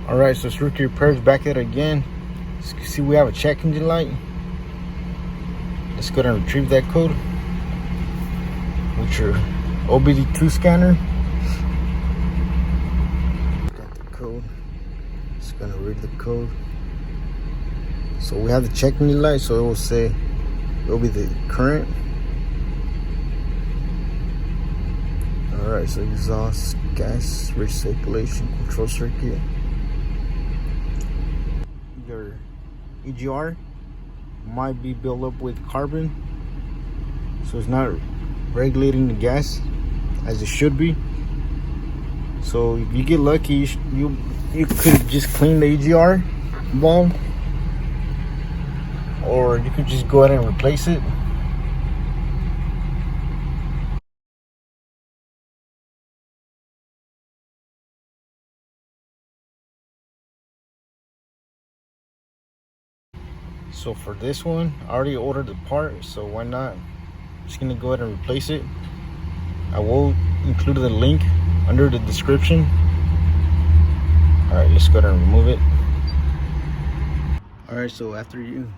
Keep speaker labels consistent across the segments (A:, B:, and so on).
A: Alright, so Cherokee Repairs back at it again. See, we have a check engine light. Let's go ahead and retrieve that code with your OBD2 scanner. Got the code. It's gonna read the code. So we have the check engine light, so it will say, it will be the current. Alright, so exhaust gas recirculation control circuit. Your EGR might be built up with carbon, so it's not regulating the gas as it should be. So if you get lucky, you could just clean the EGR valve, or you could just go ahead and replace it. So for this one, I already ordered the part, so why not? I'm just gonna go ahead and replace it. I will include the link under the description. Alright, let's go ahead and remove it. Alright, so after you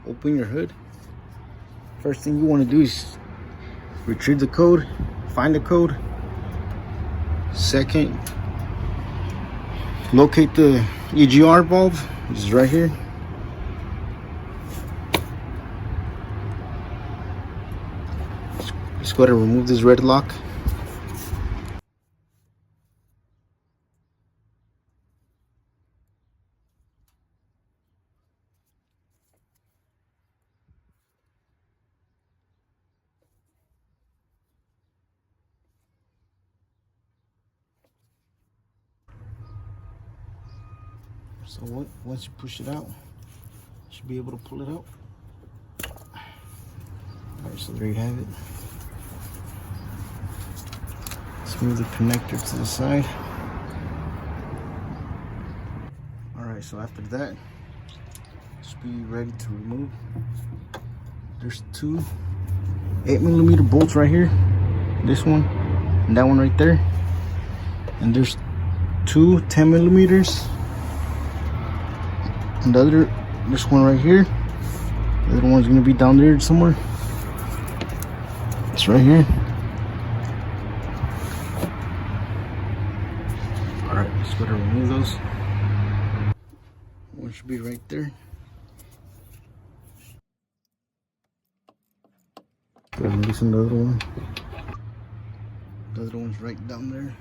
A: open your hood, first thing you want to do is retrieve the code, find the code. Second, locate the EGR valve, which is right here. Let's go ahead and remove this red lock. So once you push it out, you should be able to pull it out. Alright, so there you have it. Let's move the connector to the side. Alright, so after that, just be ready to remove. There's two 8mm bolts right here. This one and that one right there. And there's two 10mm. And the other, this one right here. The other one's gonna be down there somewhere. It's right here. Alright, let's go ahead and remove those. One should be right there. Go ahead and loosen the other one. The other one's right down there.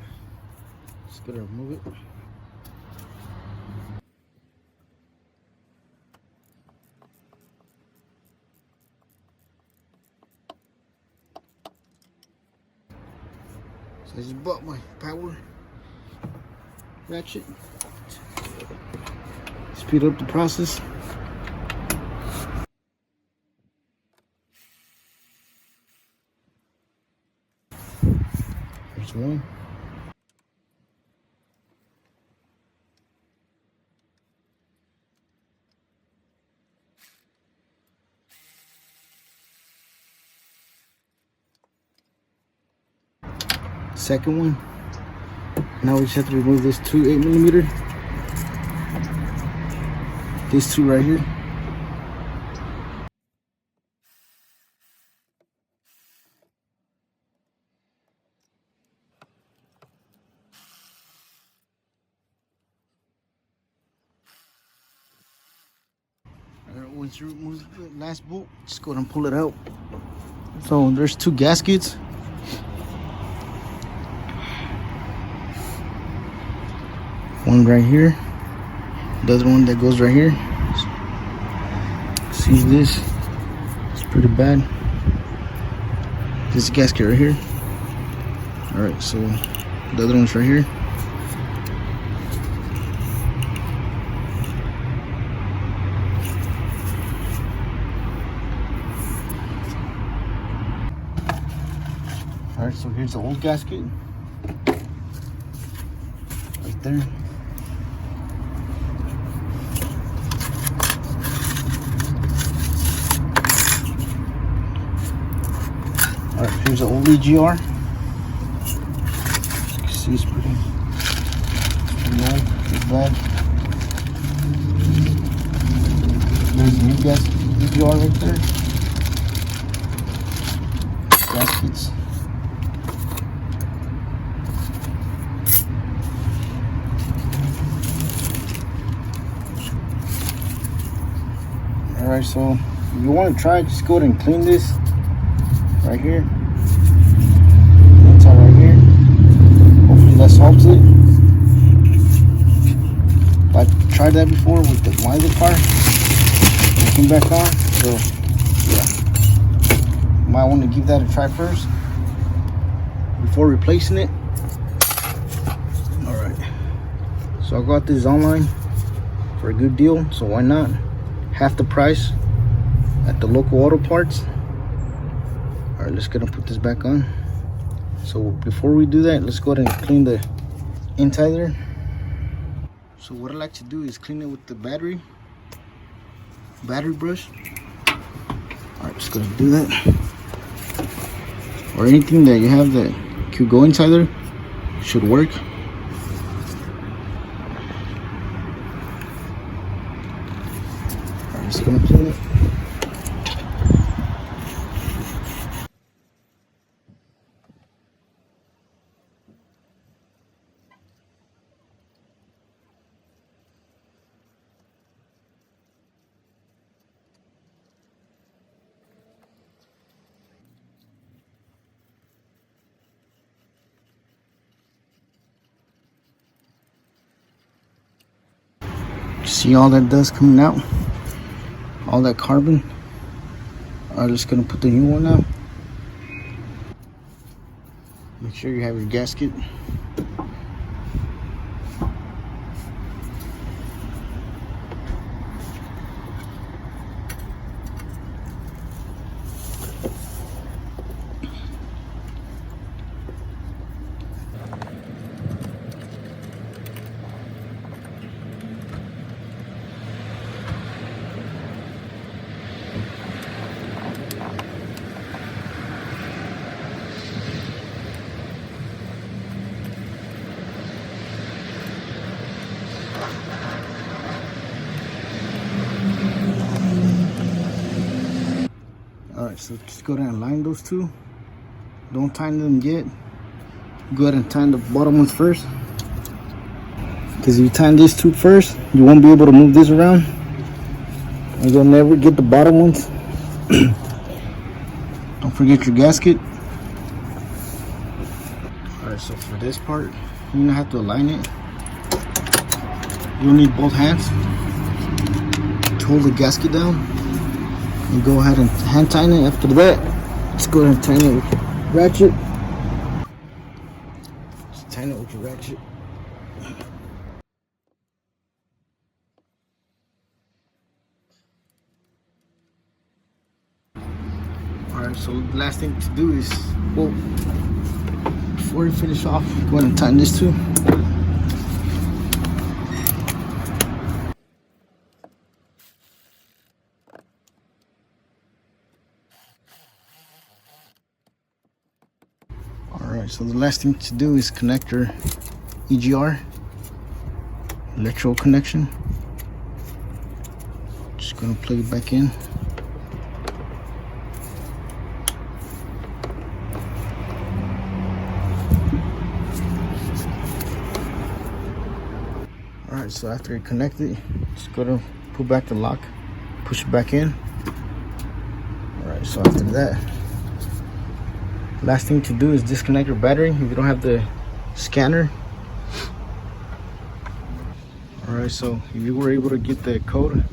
A: Let's go ahead and remove it. So I just bought my power ratchet. Speed up the process. There's one. Second one. Now we just have to remove this two 8mm. These two right here. Alright, once you remove the last bolt, just go ahead and pull it out. So there's two gaskets. One right here, the other one that goes right here. See this? It's pretty bad. This gasket right here. Alright, so the other one's right here. Alright, so here's the old gasket. Right there. Alright, here's the old EGR. You can see it's pretty old. bad. There's a new gas EGR right there. Gaskets. Alright, so if you want to try it, just go ahead and clean this right here. That's all right here. Hopefully that solves it. I tried that before with my other car. It came back on, so yeah. Might want to give that a try first before replacing it. Alright. So I got this online for a good deal, so why not? Half the price at the local auto parts. Alright, let's go and put this back on. So before we do that, let's go ahead and clean the inside there. So what I like to do is clean it with the battery brush. Alright, just gonna do that. Or anything that you have that could go inside there should work. Alright, just gonna clean it. See all that dust coming out, all that carbon. I'm just gonna put the new one out. Make sure you have your gasket. Alright, so just go ahead and line those two. Don't tighten them yet. Go ahead and tighten the bottom ones first. Because if you tighten these two first, you won't be able to move this around. And you'll never get the bottom ones. Don't forget your gasket. Alright, so for this part, you're gonna have to align it. You'll need both hands to hold the gasket down. And go ahead and hand tighten it. After that, let's go ahead and tighten it with your ratchet. Just tighten it with your ratchet. Alright, so the last thing to do is, well, before you finish off, go ahead and tighten this too. Alright, so the last thing to do is connect your EGR electrical connection. Just gonna plug it back in. Alright, so after you connect it, just go to pull back the lock, push it back in. Alright, so after that, last thing to do is disconnect your battery if you don't have the scanner. Alright, so if you were able to get the code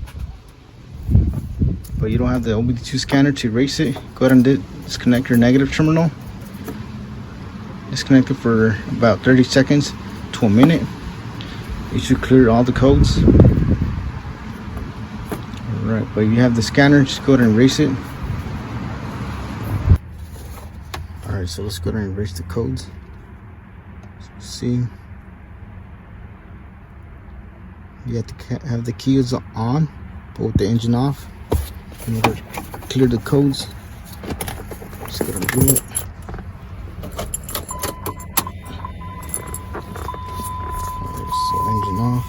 A: but you don't have the OBD2 scanner to erase it, go ahead and disconnect your negative terminal. Disconnect it for about 30 seconds to a minute. You should clear all the codes. Alright, but if you have the scanner, just go ahead and erase it. Alright, so let's go ahead and erase the codes. So see, you have to have the keys on, but with the engine off, in order to clear the codes. Just go ahead and do it. Alright, so engine off.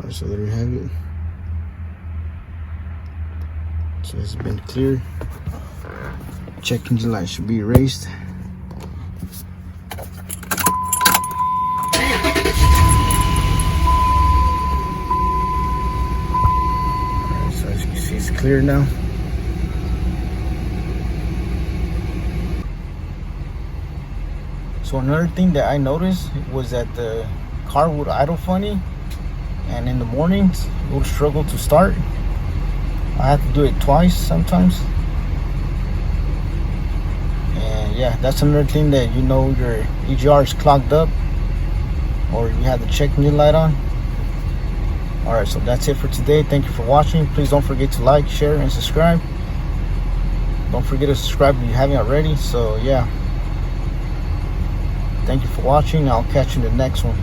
A: Alright, so there you have it. So it's been cleared. Check engine light should be erased. Alright, so as you can see, it's clear now. So another thing that I noticed was that the car would idle funny, and in the mornings it would struggle to start. I have to do it twice sometimes. And yeah, that's another thing that you know your EGR is clogged up, or you have the check engine light on. Alright, so that's it for today. Thank you for watching. Please don't forget to like, share, and subscribe. Don't forget to subscribe if you haven't already. So yeah, thank you for watching. I'll catch you in the next one.